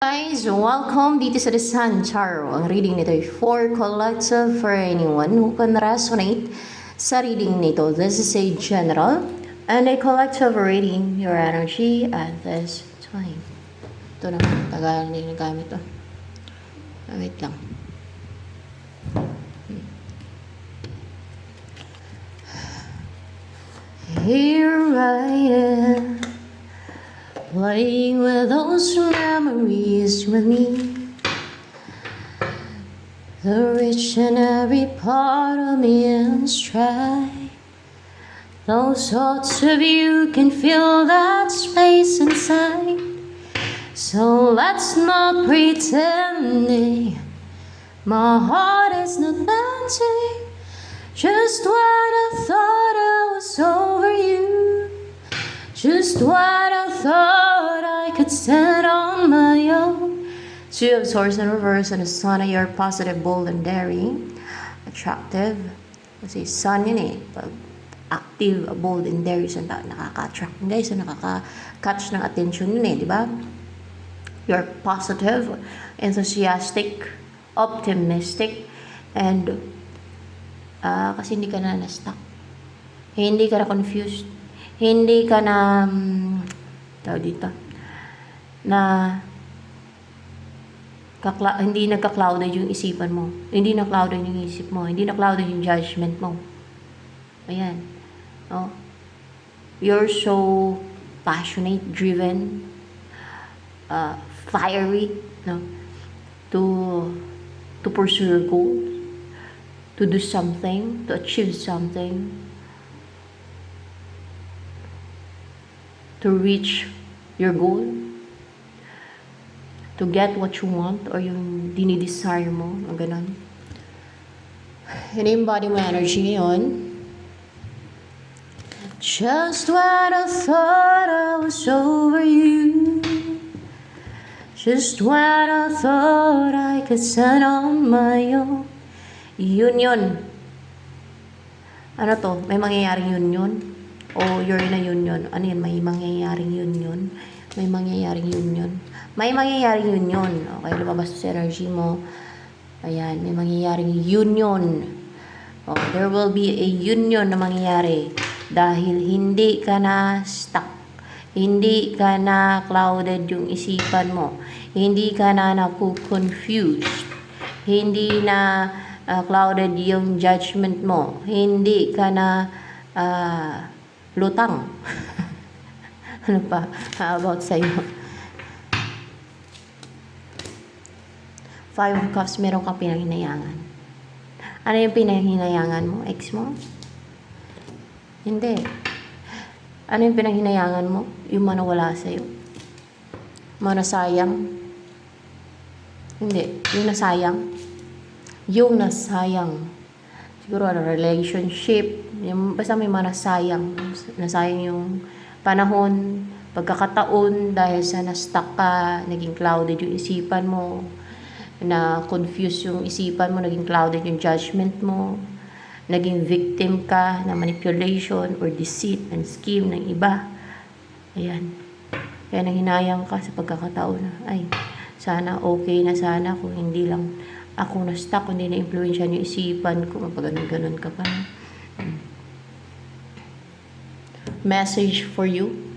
Guys, welcome dito sa The Sun Tarot. Ang reading nito ay for collective for anyone who can resonate sa reading nito. This is a general and a collective reading your energy at this time. Ito naman, tagal na yung nagamit to. Wait lang. Here I am, playing with those memories with me. The rich in every part of me in stride. Those thoughts of you can fill that space inside. So let's not pretend my heart is not empty. Just when I thought I was over you, just when I thought I could stand on my own. Two of Swords in reverse and a Sun. You're positive, bold, and daring. Attractive. Kasi Sun yun eh. Pag active, bold, and daring, so nakaka-attract guys. So nakaka-catch ng attention yun eh, di ba? You're positive, enthusiastic, optimistic, and kasi hindi ka na na-stuck. Hindi ka na confused. Hindi ka na tawag dito na hindi nagka-clouded yung isipan mo. Hindi na clouded yung isip mo. Hindi na clouded yung judgment mo. Ayan. Oh. You're so passionate, driven, fiery, no? To pursue your goals, to do something, to achieve something, to reach your goal, to get what you want or yung dinidesire mo, o ganun. In-embody mo energy ngayon. Just when I thought I was over you, just when I thought I could stand on my own. Union. Ano to? May mangyayaring union? O you're in a union? Ano yun? May mangyayaring union? May mangyayaring union? May mangyayaring union. Okay, lumabas sa energy mo. Ayan, may mangyayaring union. Oh, there will be a union na mangyayari dahil hindi ka na stuck. Hindi ka na clouded yung isipan mo. Hindi ka na naku-confused. Hindi na clouded yung judgment mo. Hindi ka na lutang. Ano pa? How about sa'yo? Five of Cups, meron kang pinanghinayangan. Ano yung pinanghinayangan mo? Ex mo? Hindi. Ano yung pinanghinayangan mo? Yung manawala sa'yo. Manasayang? Hindi. Yung nasayang? Yung nasayang. Siguro relationship. Yung, basta may manasayang. Nasayang yung panahon, pagkakataon dahil sa na-stuck ka, naging clouded yung isipan mo, na confused yung isipan mo, naging clouded yung judgment mo, naging victim ka na manipulation or deceit and scheme ng iba. Ayan. Kaya nanghinayang ka sa pagkakataon na, ay, sana okay na sana kung hindi lang ako na-stuck, kundi na-influensyan yung isipan ko, mapag-ganon ka pa. Message for you.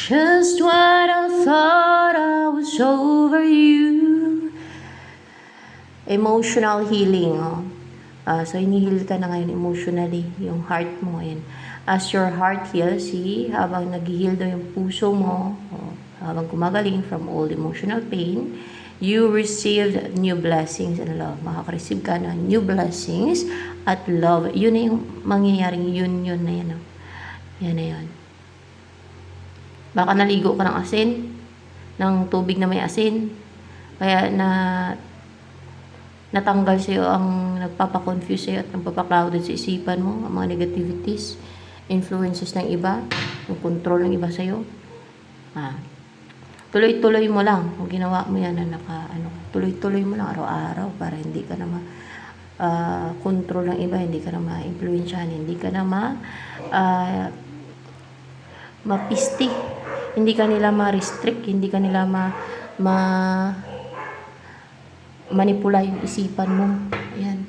Just when I thought I was over you. Emotional healing. So, inihil ka na ngayon emotionally. Yung heart mo. Ayan. As your heart heals, habang nag-heal daw yung puso mo, habang gumagaling from all emotional pain, you received new blessings and love. Makaka-receive ka ng new blessings at love. Yun na yung mangyayaring union na yan. Yan na yun. Baka naligo ka ng asin, ng tubig na may asin. Kaya natanggal sa'yo ang nagpapakonfuse sa'yo at nagpapaclouded sa isipan mo, ang mga negativities, influences ng iba, yung control ng iba sa'yo. Tuloy-tuloy mo lang. Kung ginawa mo yan na tuloy-tuloy mo lang araw-araw para hindi ka na control ng iba, hindi ka na ma-influensyahan, hindi ka na ah, mapisti, hindi ka nila ma-restrict, hindi ka nila manipula yung isipan mo. Ayan.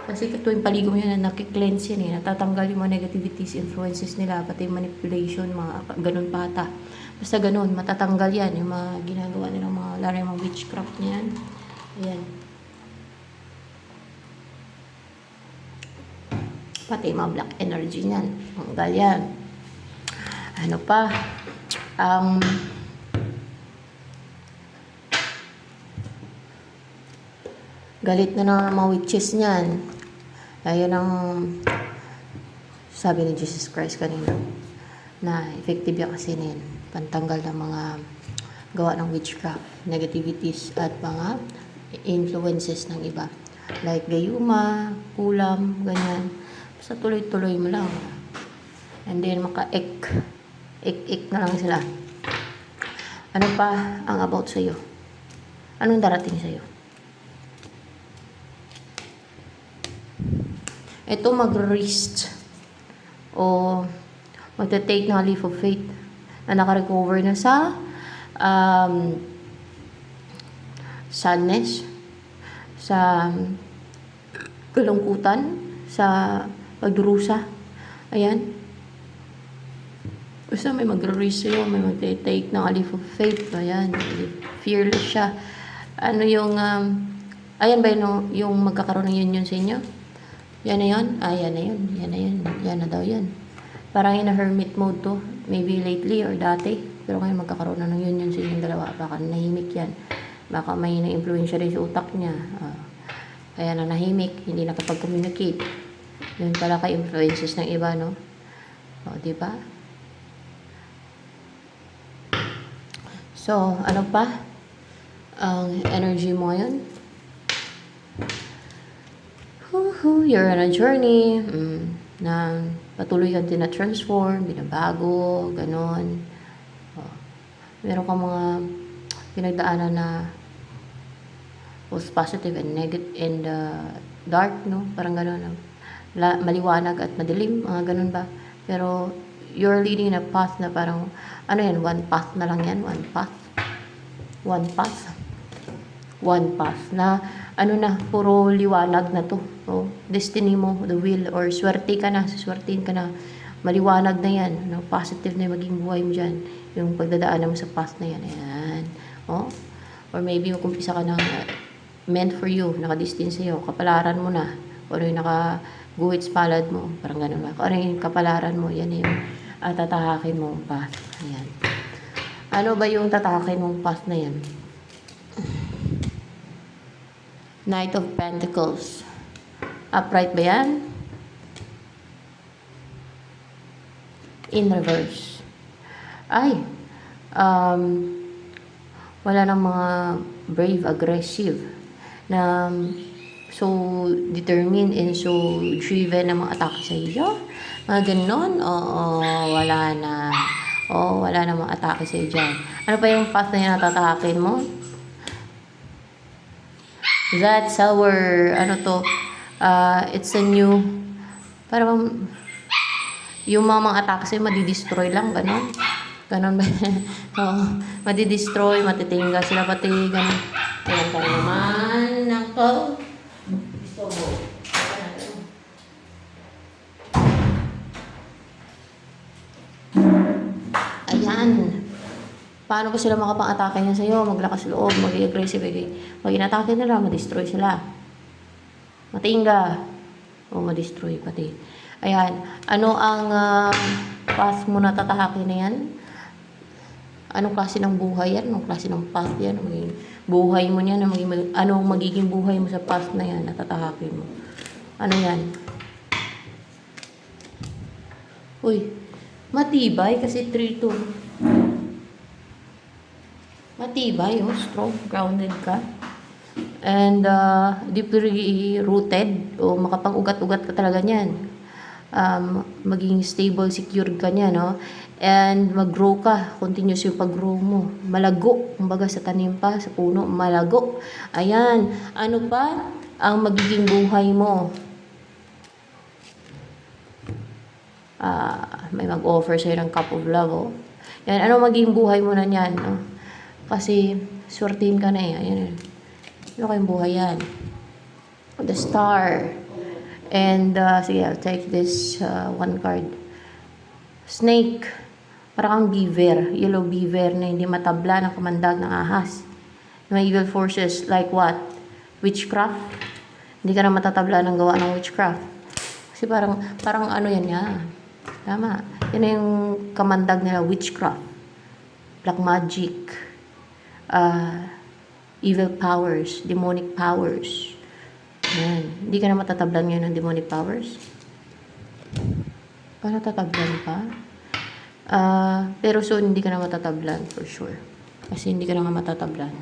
Kasi tuwing paligo mo yan, nakiklense yan eh. Natatanggal yung mga negativities, influences nila, pati manipulation, mga ganun pata. Basta ganun, matatanggal yan, yung mga ginagawa nilang mga, lalo yung mga witchcraft niyan. Ayan. Pati yung mga black energy niyan. Tanggal yan. Ano pa? Galit na ng mga witches niyan. Ayun ang sabi ni Jesus Christ kanina. Na effective yan kasi na yan. Pantanggal ng mga gawa ng witchcraft, negativities, at mga influences ng iba. Like gayuma, kulam, ganyan. Basta tuloy-tuloy mo lang. And then maka-ek na lang sila. Ano pa ang about sa'yo? Anong darating sa'yo? Ito magre-rest o magte-take ng leap of faith na nakarecover na sa sadness, sa kalungkutan, sa pagdurusa. Ayan. Basta may magre-rest sa'yo, may magte-take ng leap of faith. Ayan. Fearless siya. Ano yung, ayan ba yung magkakaroon ng union sa inyo? Yan na yun? Yan na yun. Yan na yun. Yan na daw yan. Parang in a hermit mode to. Maybe lately or dati. Pero ngayon magkakaroon na ng union sa inyong dalawa. Baka nahimik yan. Baka may na-influensya rin sa utak niya. Kaya na nahimik. Hindi nakapag-communicate. Yun pala ka-influences ng iba, no? O, diba? So, ano pa? Ang energy mo ngayon? You're on a journey na patuloy kang tina-transform, binabago, ganon. Meron kang mga pinagdaanan na both positive and negative and dark, no? Parang ganon. Maliwanag at madilim, mga ganon ba? Pero you're leading in a path na parang, ano yan, one path na lang yan, one path na ano na, puro liwanag na to. So, destiny mo, the will, or swertihin ka na, maliwanag na yan. No? Positive na yung maging buhay mo dyan. Yung pagdadaanan mo sa path na yan. Ayan. Oh? Or maybe magumpisa ka ng meant for you, nakadestin sa'yo, kapalaran mo na. O ano yung naka-guhits palad mo, parang ganun ba. Kung ano yung kapalaran mo, yan yung tatahakin mo path. Ayan. Ano ba yung tatahakin mong path na yan? Knight of Pentacles. Upright ba yan? In reverse. Ay, wala nang mga brave, aggressive, na so determined and so driven na mga atake sa iyo. Mga ganon. Oo, wala na. Oo, wala na mga atake sa iyo dyan. Ano pa yung path na yan natatahakin mo? That's our, it's a new, parang, yung mga atake sa'yo, madidestroy lang, ganon. Ganon ba? Oo, madidestroy, matitingga sila pati, ganon. Ayan ka naman, nako. Gusto mo. Ayan. Paano ba sila makapang-atake niya sa'yo? Maglakas loob, mag-aggressive. Pag inatake nila, ma-destroy sila. Matingga. O, ma-destroy pati. Ayan. Ano ang path mo na tatahakin na yan? Anong klase ng buhay yan? Anong klase ng path yan? Buhay mo niyan? Anong magiging buhay mo sa path na yan na tatahakin mo? Ano yan? Uy, matibay kasi 3-2. Matibay, strong, grounded ka. And deeply rooted, o makapang-ugat-ugat ka talaga niyan. Maging stable, secure ka niya, no? And mag-grow ka, continuous yung pag-grow mo. Malago, kumbaga sa tanim pa, sa puno, malago. Ayan, ano pa? ang magiging buhay mo. May mag-offer sa'yo ng cup of love, oh. Yan, ano magiging buhay mo na yan, no? Kasi, swertihin ka na eh. Ayan, ano kayong buhay yan? The Star. And, sige, I'll take this one card. Snake. Parang kang beaver. Yellow beaver na hindi matabla ng kamandag ng ahas. May evil forces like what? Witchcraft. Hindi ka na matatabla ng gawa ng witchcraft. Kasi parang ano yan nga. Tama. Yan na yung kamandag nila, witchcraft. Black magic. Evil powers. Demonic powers. Yan. Hindi ka na matatablan ngayon ng demonic powers. Paano tatablan pa? Pero soon, hindi ka na matatablan for sure. Kasi hindi ka na matatablan.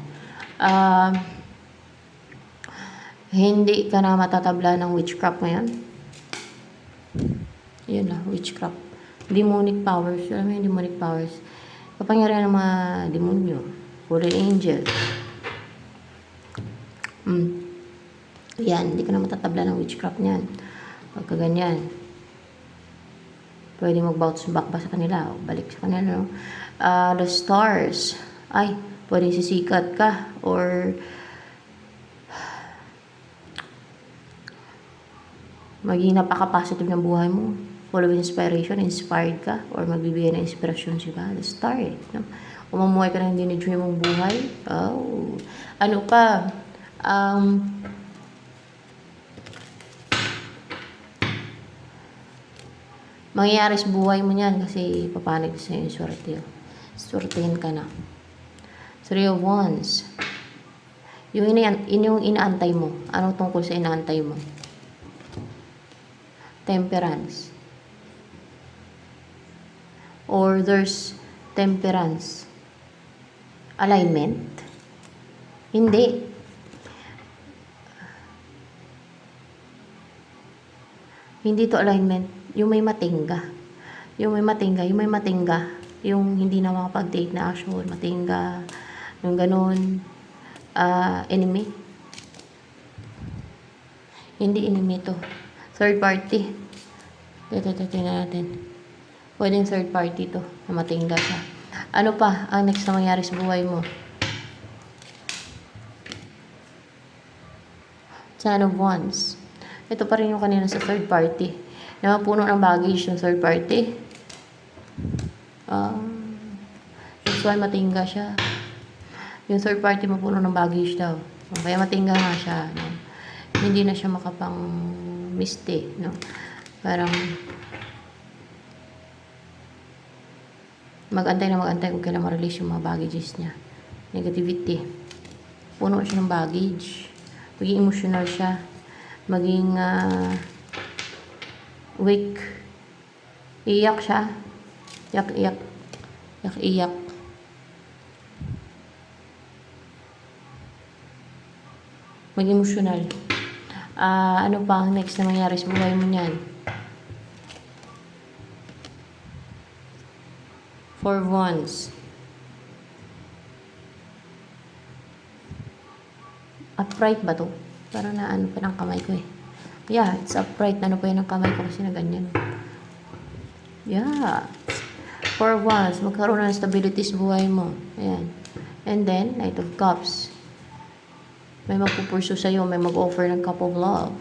Hindi ka na matatablan ng witchcraft ngayon. Yun na, witchcraft. Demonic powers. Alam mo yung demonic powers? Kapangyarihan ng mga demonyo. Fallen angel. Yan, hindi ka na matatabla ng witchcraft niyan. Pagka ganyan. Pwede mag-bounce back ba sa kanila? O balik sa kanila, no? The stars. Ay, pwede sisikat ka. Or maging napaka-positive ng buhay mo. Full of inspiration, inspired ka. Or magbibigay ng inspirasyon siya. The star, no? Umumuhay ka ng dinidream mong buhay. Oh. Ano pa? Mangyayari sa buhay mo niyan kasi papanig sa yung swerte. Swertehin ka na. 3 of Wands. Yung inaantay mo. Anong tungkol sa inaantay mo? Temperance. Or there's temperance. Alignment? Hindi. Hindi to alignment. Yung may matingga. Yung hindi na makapag-take na action. Matingga. Yung ganun. Enemy. Hindi enemy to. Third party. Tingnan natin. Pwedeng third party to. Na matingga siya. Ano pa ang next na mangyari sa buhay mo? Ten of Wands. Ito pa rin yung kanina sa third party. Na mapuno ng baggage yung third party. That's why matingga siya. Yung third party mapuno ng baggage daw. Kaya matingga nga siya. No? Hindi na siya makapang-mistake. No? Parang mag-antay kung kailan ma-release yung mga baggages niya. Negativity. Puno siya ng baggage. Maging emotional siya. Maging weak. Iyak siya. Iyak. Maging emotional. Ano pa ang next na mangyari sa buhay mo niyan? 4 Wands. Upright ba to? Parang naano pa ng kamay ko eh. Yeah, it's upright. Ano pa yun ang kamay ko kasi na ganyan. Yeah. 4 Wands. Magkaroon ng stability sa buhay mo. Ayan. And then, Knight of Cups. May magpupursu sa'yo. May mag-offer ng cup of love.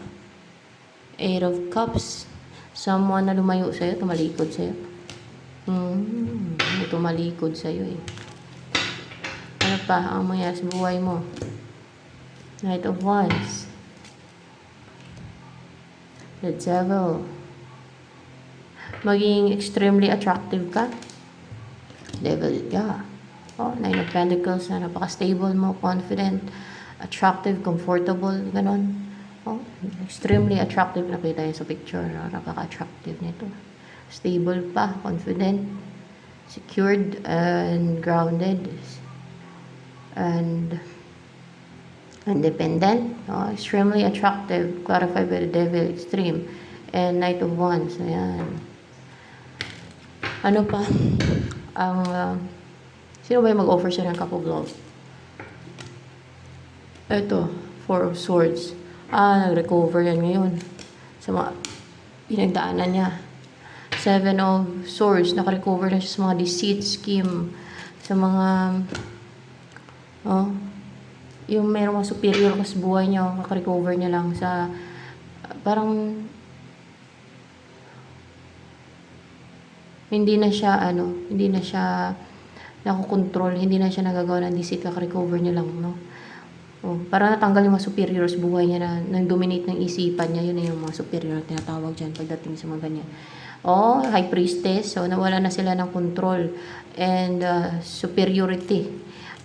8 of Cups. Someone na lumayo sa'yo, tumalikod sa'yo. May tumalikod sa'yo eh. Ano pa ang mangyari sa buhay mo? Knight of Wands. The Devil. Maging extremely attractive ka. Devil, yeah. Nine of Pentacles na napaka-stable mo, confident, attractive, comfortable, ganon. Extremely attractive. Nakita yun sa picture. Napaka-attractive nito. Stable pa, confident, secured, and grounded. And independent, extremely attractive, clarified by the Devil, extreme, and Knight of Wands. Ayan. Ano pa? Sino ba yung mag-offer siya ng cup of love? Ito, 4 of Swords. Nag-recover yan ngayon sa mga pinagdaanan niya. Seven of Swords, naka-recover na siya sa mga deceit, scheme, sa mga, yung merong mga superior ka sa buhay niya, naka-recover niya lang sa, parang, hindi na siya nakokontrol, hindi na siya nagagawa ng deceit, kaka-recover niya lang, no? Para natanggal yung mga superior sa buhay niya na nang-dominate ng isipan niya, yun na yung mga superior na tinatawag dyan pagdating sa mga ganyan. High priestess, so nawala na sila ng control and superiority,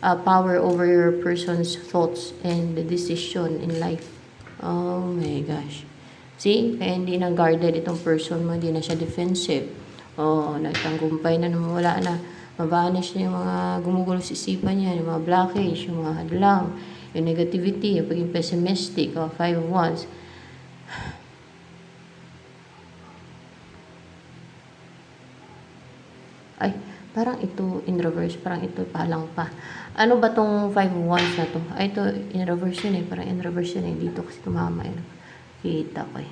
power over your person's thoughts and the decision in life. Oh my gosh. See? Kaya hindi na guarded itong person mo, hindi na siya defensive. Nagtanggumpay na, wala na. Mabanish na yung mga gumugulo sa isipan niya, yung mga blockage, yung mga hadlang, yung negativity, yung pagiging pessimistic, 5 of Wands. Ay, parang ito in reverse, parang ito palang pa. Ano ba tong 5 of Wands na to? Ay, ito in reverse yun parang in reverse yun dito kasi tumama yun. Kita ko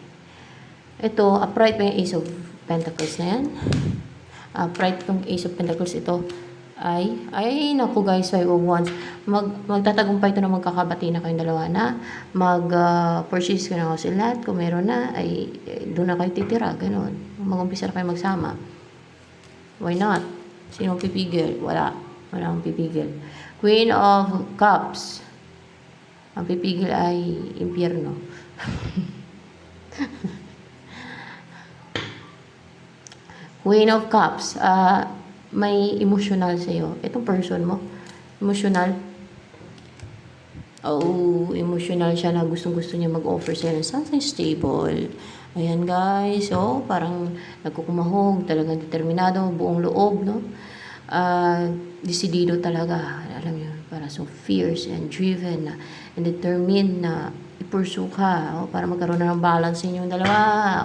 Ito, upright pa yung Ace of Pentacles na yan. Upright tong Ace of Pentacles ito. Ay, naku guys, 5 of Wands. Magtatagumpay ito na magkakabati na kayong dalawa na mag-purchase ko na kasi lahat. Kung meron na, ay doon na kayo titira. Ganun. Mag-umpisa na kayo magsama. Why not? Sino pipigil? Wala. Wala akong pipigil. Queen of Cups. Ang pipigil ay impyerno. Queen of Cups. May emotional sa'yo. Itong person mo. Emotional. Emotional siya na gustong-gusto niya mag-offer sa'yo ng something stable. Ayan guys. Parang nagkukumahog. Talagang determinado. Buong loob, no? Decidido talaga. Alam niyo, para so fierce and driven and determined na i-pursue ka. Para magkaroon na ng balance sa inyong dalawa.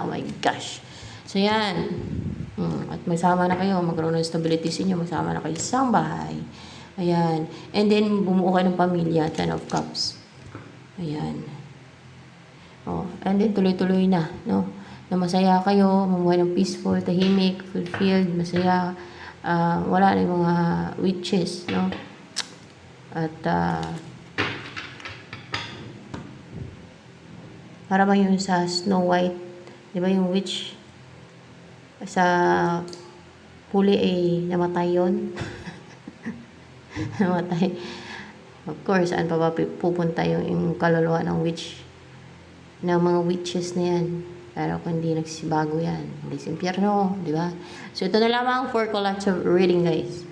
Oh my gosh. So yan. At magsama na kayo, magkaroon ng stability sa inyo, magsama na kayo sa isang bahay. Ayan. And then, bumuo kayo ng pamilya, 10 of Cups. Ayan. And then, tuloy-tuloy na, no? Na masaya kayo, mamuhay ng peaceful, tahimik, fulfilled, masaya. Wala na yung mga witches, no? At, para bang yung sa Snow White, di ba yung witch? Sa huli namatay yun. Namatay. Of course, saan pa ba pupunta yung kaluluwa ng witch? Ng mga witches na yan. Pero kung hindi nagsibago yan, hindi sa impyerno, di ba? So ito na lamang for collective reading guys.